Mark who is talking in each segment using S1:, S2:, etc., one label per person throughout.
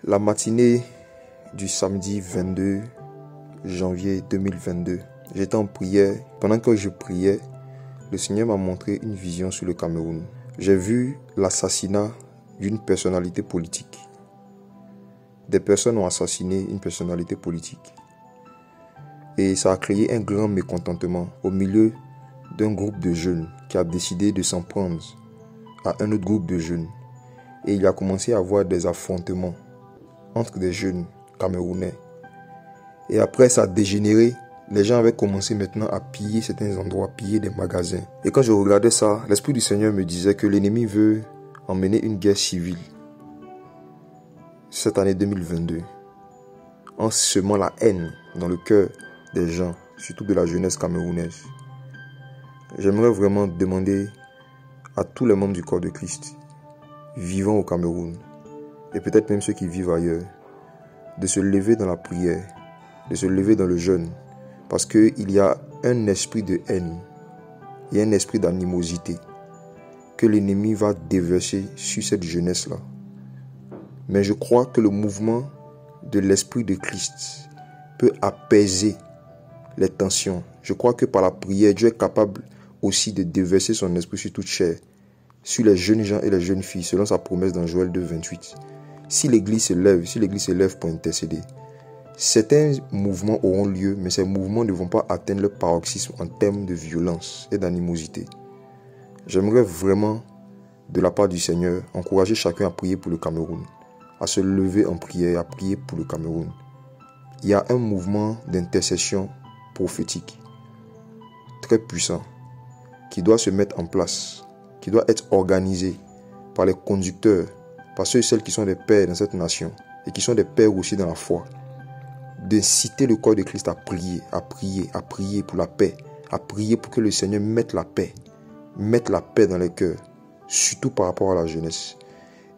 S1: La matinée du samedi 22 janvier 2022, j'étais en prière. Pendant que je priais, le Seigneur m'a montré une vision sur le Cameroun. J'ai vu l'assassinat d'une personnalité politique. Des personnes ont assassiné une personnalité politique. Et ça a créé un grand mécontentement au milieu d'un groupe de jeunes qui a décidé de s'en prendre à un autre groupe de jeunes. Et il a commencé à avoir des affrontements entre des jeunes camerounais. Et après, ça a dégénéré. Les gens avaient commencé maintenant à piller certains endroits, piller des magasins. Et quand je regardais ça, l'Esprit du Seigneur me disait que l'ennemi veut emmener une guerre civile cette année 2022, en semant la haine dans le cœur des gens, surtout de la jeunesse camerounaise. J'aimerais vraiment demander à tous les membres du corps de Christ, vivant au Cameroun, et peut-être même ceux qui vivent ailleurs, de se lever dans la prière, de se lever dans le jeûne, parce qu'il y a un esprit de haine, il y a un esprit d'animosité que l'ennemi va déverser sur cette jeunesse-là. Mais je crois que le mouvement de l'Esprit de Christ peut apaiser les tensions. Je crois que par la prière, Dieu est capable aussi de déverser son esprit sur toute chair, sur les jeunes gens et les jeunes filles, selon sa promesse dans Joël 2, 28. Si l'Église se lève pour intercéder, certains mouvements auront lieu, mais ces mouvements ne vont pas atteindre le paroxysme en termes de violence et d'animosité. J'aimerais vraiment, de la part du Seigneur, encourager chacun à prier pour le Cameroun, à se lever en prière, à prier pour le Cameroun. Il y a un mouvement d'intercession prophétique très puissant qui doit se mettre en place, qui doit être organisé par les conducteurs, par ceux et celles qui sont des pères dans cette nation et qui sont des pères aussi dans la foi, d'inciter le corps de Christ à prier, à prier, à prier pour la paix, à prier pour que le Seigneur mette la paix dans les cœurs, surtout par rapport à la jeunesse.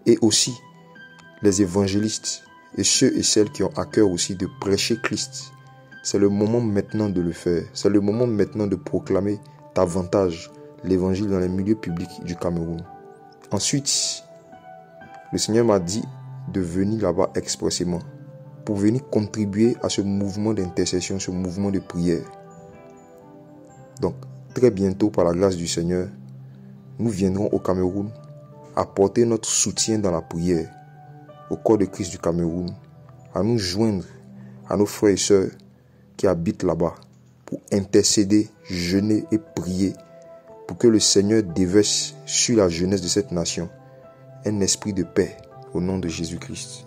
S1: Et aussi les évangélistes et ceux et celles qui ont à cœur aussi de prêcher Christ. C'est le moment maintenant de le faire. C'est le moment maintenant de proclamer davantage l'évangile dans les milieux publics du Cameroun. Ensuite, le Seigneur m'a dit de venir là-bas expressément pour venir contribuer à ce mouvement d'intercession, ce mouvement de prière. Donc, très bientôt, par la grâce du Seigneur, nous viendrons au Cameroun apporter notre soutien dans la prière au corps de Christ du Cameroun, à nous joindre à nos frères et sœurs qui habitent là-bas pour intercéder, jeûner et prier pour que le Seigneur déverse sur la jeunesse de cette nation un esprit de paix au nom de Jésus-Christ.